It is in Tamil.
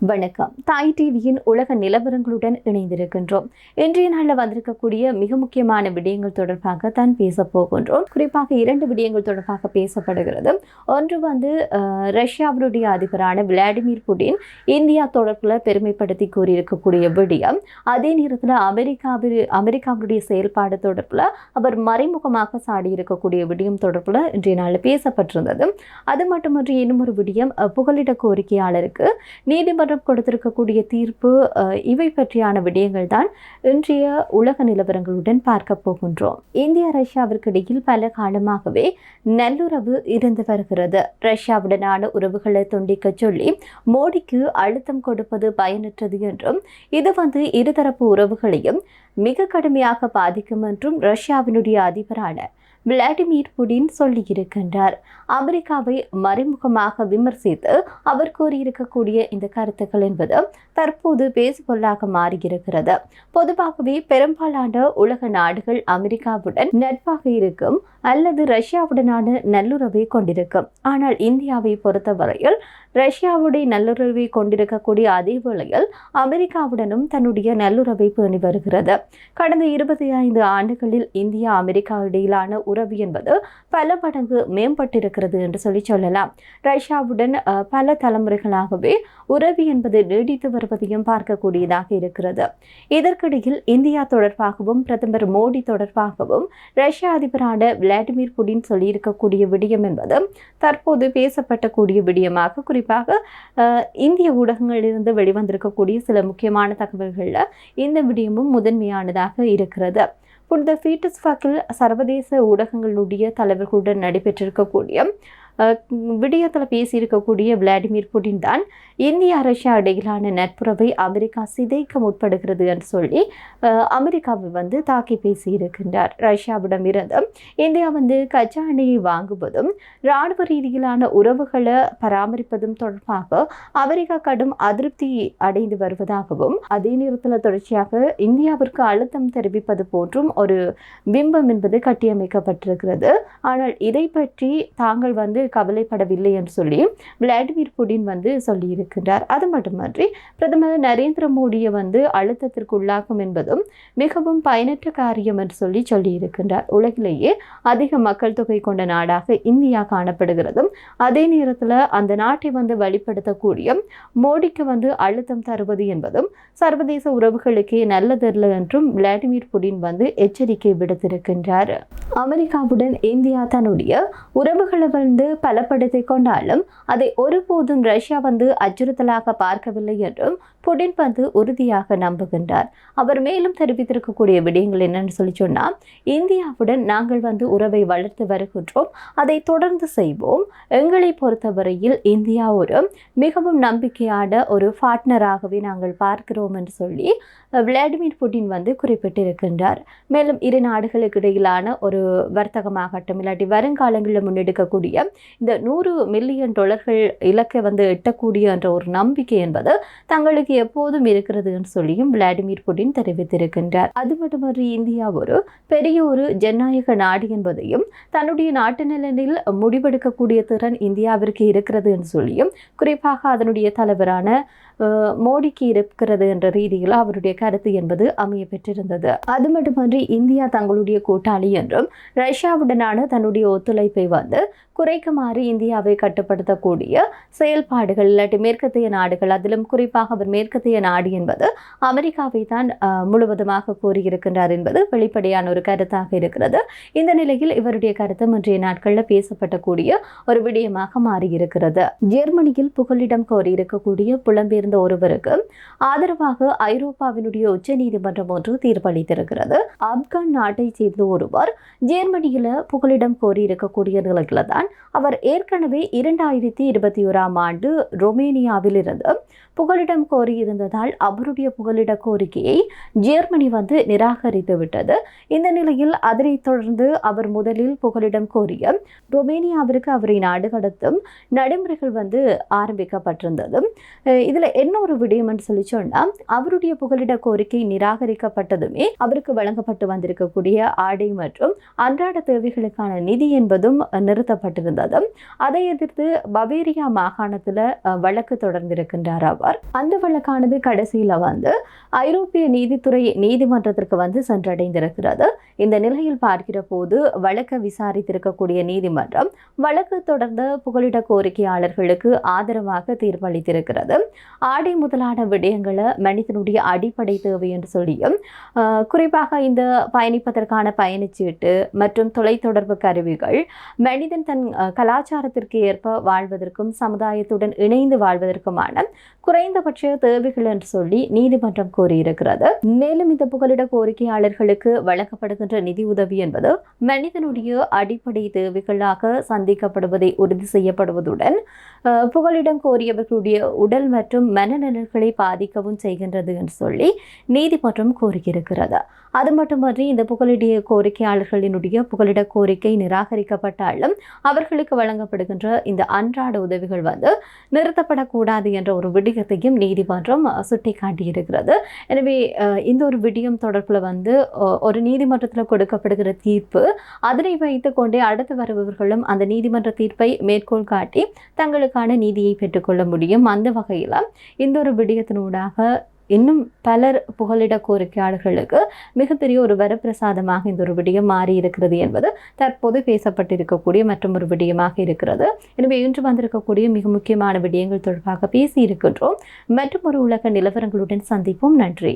வணக்கம். தாய் டிவியின் உலக நிலவரங்களுடன் இணைந்திருக்கின்றோம். இன்றைய நாளில் வந்திருக்கக்கூடிய மிக முக்கியமான விடயங்கள் தொடர்பாக தான் பேச போகின்றோம். குறிப்பாக 2 விடயங்கள் தொடர்பாக பேசப்படுகிறது. ஒன்று ரஷ்யாவுடைய அதிபரான விளாடிமிர் புடின் இந்தியா தொடர்பில் பெருமைப்படுத்தி கூறியிருக்கக்கூடிய விடயம். அதே நேரத்தில் அமெரிக்காவுடைய செயல்பாடு தொடர்பில் அவர் மறைமுகமாக சாடியிருக்கக்கூடிய விடயம் தொடர்பில் இன்றைய நாளில் பேசப்பட்டிருந்தது. அது மட்டுமன்றி இன்னும் ஒரு விடயம், புகலிட கோரிக்கையாளருக்கு நீதிமன்றம் கொடுத்திருக்கக்கூடிய தீர்ப்பு. இவை பற்றியான விடயங்கள் தான் இன்றைய உலக நிலவரங்களுடன் பார்க்க போகின்றோம். இந்தியா ரஷ்யாவிற்கு இடையில் பல காலமாகவே நல்லுறவு இருந்து வருகிறது. ரஷ்யாவுடனான உறவுகளை துண்டிக்க சொல்லி மோடிக்கு அழுத்தம் கொடுப்பது பயனற்றது என்றும், இது இருதரப்பு உறவுகளையும் மிக கடுமையாக பாதிக்கும் என்றும் ரஷ்யாவினுடைய அதிபரான விளாடிமிர் புடின் சொல்லியிருக்கின்றார். அமெரிக்காவை மறைமுகமாக விமர்சித்து அவர் கூறியிருக்கக்கூடிய இந்த கருத்துக்கள் என்பது தற்போது பேசுபொருளாக மாறியிருக்கிறது. பொதுவாகவே பெரும்பாலான உலக நாடுகள் அமெரிக்காவுடன் நட்பாக இருக்கும் அல்லது ரஷ்யாவுடனான நல்லுறவை கொண்டிருக்கும். ஆனால் இந்தியாவை பொறுத்தவரையில் ரஷ்யாவுடைய நல்லுறவை கொண்டிருக்கக்கூடிய அதே வேளையில் அமெரிக்காவுடனும் தன்னுடைய நல்லுறவை பேணி வருகிறது. கடந்த 25 ஆண்டுகளில் இந்தியா அமெரிக்கா இடையிலான உறவு என்பது பல மடங்கு மேம்பட்டிருக்கிறது என்று சொல்லலாம். ரஷ்யாவுடன் பல தலைமுறைகளாகவே உறவு என்பது நீடித்து வருவதையும் பார்க்கக்கூடியதாக இருக்கிறது. இதற்கிடையில் இந்தியா தொடர்பாகவும் பிரதமர் மோடி தொடர்பாகவும் ரஷ்ய அதிபரான விளாடிமிர் புடின் சொல்லியிருக்கக்கூடிய விடயம் என்பது தற்போது பேசப்படக்கூடிய விடயமாக, குறிப்பாக இந்திய ஊடகங்களிலிருந்து வெளிவந்திருக்கக்கூடிய சில முக்கியமான தகவல்களில் இந்த விடயமும் முதன்மையானதாக இருக்கிறது. புனித பீட்டர்ஸ்பர்க்கில் சர்வதேச ஊடகங்களுடைய தலைவர்களுடன் நடைபெற்றிருக்கக்கூடிய விடயத்தில் பேசியிருக்கக்கூடிய விளாடிமிர் புடின் தான் இந்தியா ரஷ்யா இடையிலான நட்புறவை அமெரிக்கா சிதைக்க முற்படுகிறது என்று சொல்லி அமெரிக்காவை தாக்கி பேசியிருக்கின்றார். ரஷ்யாவிடம் இருந்து இந்தியா கச்சா எண்ணெயை வாங்குவதும் இராணுவ ரீதியிலான உறவுகளை பராமரிப்பதும் தொடர்பாக அமெரிக்கா கடும் அதிருப்தி அடைந்து வருவதாகவும், அதே நேரத்தில் தொடர்ச்சியாக இந்தியாவிற்கு அழுத்தம் தெரிவிப்பது போன்றும் ஒரு பிம்பம் என்பது கட்டியமைக்கப்பட்டிருக்கிறது. ஆனால் இதை பற்றி தாங்கள் கவலைப்படவில்லை என்று சொல்லி விளாடிமிர் புடின் சொல்லியிருக்கின்றார். அது மட்டுமன்றி பிரதமர் நரேந்திர மோடியை அழுத்தத்திற்கு உள்ளாக்கும் என்பதும் மிகவும் பயனற்ற காரியம் என்று சொல்லியிருக்கின்றார். உலகிலேயே அதிக மக்கள் தொகை கொண்ட நாடாக இந்தியா காணப்படுகிறதும், அதே நேரத்தில் அந்த நாட்டை வழிபடுத்தக்கூடிய மோடிக்கு அழுத்தம் தருவது என்பதும் சர்வதேச உறவுகளுக்கே நல்லதல்ல என்றும் விளாடிமிர் புடின் எச்சரிக்கை விடுத்திருக்கின்றார். அமெரிக்காவுடன் இந்தியா தன்னுடைய உறவுகளை பலப்படுத்திக் கொண்டாலும் அதை ஒருபோதும் ரஷ்யா அச்சுறுத்தலாக பார்க்கவில்லை என்றும் புடின் உறுதியாக நம்புகின்றார். அவர் மேலும் தெரிவித்திருக்கக்கூடிய விடயங்கள் என்னன்னு சொன்னா, இந்தியாவுடன் நாங்கள் உறவை வளர்த்து வருகின்றோம், அதை தொடர்ந்து செய்வோம். எங்களை பொறுத்தவரையில் இந்தியா ஒரு மிகவும் நம்பிக்கையான ஒரு பார்ட்னராகவே நாங்கள் பார்க்கிறோம் என்று சொல்லி விளாடிமிர் புடின் குறிப்பிட்டிருக்கின்றார். மேலும் இரு நாடுகளுக்கு இடையிலான ஒரு வர்த்தகமாகட்டும் இல்லாட்டி வருங்காலங்களில் முன்னெடுக்கக்கூடிய இந்த $100 மில்லியன் இலக்கை எட்டக்கூடிய என்ற ஒரு நம்பிக்கை என்பது தங்களுக்கு எப்போதும் இருக்கிறது என்று சொல்லியும் விளாடிமிர் புடின் தெரிவித்திருக்கின்றார். அது மட்டுமன்றி இந்தியா ஒரு பெரிய ஒரு ஜனநாயக நாடு என்பதையும் தன்னுடைய நாட்டு நலனில் முடிவெடுக்கக்கூடிய திறன் இந்தியாவிற்கு இருக்கிறது என்று சொல்லியும், குறிப்பாக அதனுடைய தலைவரான மோடிக்கு இருக்கிறது என்ற ரீதியில் அவருடைய கருத்து என்பது அமைய பெற்றிருந்தது. அது மட்டுமன்றி இந்தியா தங்களுடைய கூட்டாளி என்றும் ரஷ்யாவுடனான தன்னுடைய ஒத்துழைப்பை குறைக்குமாறு இந்தியாவை கட்டுப்படுத்தக்கூடிய செயல்பாடுகள் இல்லாட்டி மேற்கத்திய நாடுகள், அதிலும் குறிப்பாக அவர் மேற்கத்திய நாடு என்பது அமெரிக்காவை தான் முழுவதுமாக கூறியிருக்கின்றார் என்பது வெளிப்படையான ஒரு கருத்தாக இருக்கிறது. இந்த நிலையில் இவருடைய கருத்து இன்றைய நாட்களில் பேசப்படக்கூடிய ஒரு விடயமாக மாறியிருக்கிறது. ஜெர்மனியில் புகலிடம் கோரியிருக்கக்கூடிய புலம்பெயர்ந்த ஒருவருக்கு ஆதரவாக ஐரோப்பாவினுடைய உச்ச நீதிமன்றம் ஒன்று தீர்ப்பளித்திருக்கிறது. ஆப்கான் நாட்டை சேர்ந்த ஒருவர் ஜெர்மனியில புகலிடம் கோரியிருக்கக்கூடிய நிலையில தான் அவர் ஏற்கனவே 2021ஆம் ஆண்டு ரொமேனியாவில் இருந்து புகலிடம் கோரியிருந்ததால் அவருடைய புகலிட கோரிக்கையை ஜெர்மனி நிராகரித்து விட்டது. இந்த நிலையில் அதனைத் தொடர்ந்து அவர் முதலில் புகலிடம் கோரிய ரொமேனியாவிற்கு அவரை நாடு கடத்தும் நடைமுறைகள் ஆரம்பிக்கப்பட்டிருந்தது. இதில் என்ன ஒரு விடயம் என்று சொல்லி சொன்னா, அவருடைய புகலிட கோரிக்கை நிராகரிக்கப்பட்டதுமே அவருக்கு வழங்கப்பட்டு வந்திருக்கக்கூடிய ஆடை மற்றும் அன்றாட தேவைகளுக்கான நிதி என்பதும் நிறுத்தப்பட்டிருந்தது. அதை எதிர்த்து பவேரியா மாகாணத்துல வழக்கு தொடர்ந்திருக்கின்றார் அவர். அந்த வழக்கானது கடைசியில ஐரோப்பிய நீதித்துறை நீதிமன்றத்திற்கு சென்றடைந்திருக்கிறது. இந்த நிலையில் பார்க்கிற போது வழக்கை விசாரித்திருக்கக்கூடிய நீதிமன்றம் வழக்கு தொடர்ந்த புகலிட கோரிக்கையாளர்களுக்கு ஆதரவாக தீர்ப்பளித்திருக்கிறது. ஆடை முதலான விடயங்களை மனிதனுடைய அடிப்படை தேவை என்று சொல்லியும், குறிப்பாக இந்த பயணிப்பதற்கான பயணச்சீட்டு மற்றும் தொலைத்தொடர்பு கருவிகள் மனிதன் தன் கலாச்சாரத்திற்கு ஏற்ப வாழ்வதற்கும் சமுதாயத்துடன் இணைந்து வாழ்வதற்குமான குறைந்தபட்ச தேவைகள் என்று சொல்லி நீதிமன்றம் கூறியிருக்கிறது. மேலும் இந்த புகலிட கோரிக்கையாளர்களுக்கு வழங்கப்படுகின்ற நிதி உதவி என்பது மனிதனுடைய அடிப்படை தேவைகளாக சந்திக்கப்படுவதை உறுதி செய்யப்படுவதுடன் புகலிடம் கோரியவர்களுடைய உடல் மற்றும் மனநலன்களை பாதிக்கவும் செய்கின்றது என்று சொல்லி நீதிமன்றம் கூறியிருக்கிறது. அது மட்டுமன்றி இந்த புகலிட கோரிக்கையாளர்களினுடைய புகலிட கோரிக்கை நிராகரிக்கப்பட்டாலும் அவர்களுக்கு வழங்கப்படுகின்ற இந்த அன்றாட உதவிகள் நிறுத்தப்படக்கூடாது என்ற ஒரு விடயத்தையும் நீதிமன்றம் சுட்டிக்காட்டியிருக்கிறது. எனவே இந்த ஒரு விடயம் தொடர்பில் ஒரு நீதிமன்றத்தில் கொடுக்கப்படுகிற தீர்ப்பு, அதனை வைத்துக் கொண்டே அடுத்து வருபவர்களும் அந்த நீதிமன்ற தீர்ப்பை மேற்கோள் காட்டி தங்களுக்கான நீதியை பெற்றுக்கொள்ள முடியும். அந்த வகையில் இந்த ஒரு விடயத்தினூடாக இன்னும் பலர் புகலிட கோரிக்கையாளர்களுக்கு மிகப்பெரிய ஒரு வரப்பிரசாதமாக இந்த ஒரு விடயம் மாறி இருக்கிறது என்பது தற்போது பேசப்பட்டிருக்கக்கூடிய மற்றும் ஒரு விடயமாக இருக்கிறது. எனவே இன்று வந்திருக்கக்கூடிய மிக முக்கியமான விடயங்கள் தொடர்பாக பேசி இருக்கின்றோம். மற்றும் ஒரு உலக நிலவரங்களுடன் சந்திப்போம். நன்றி.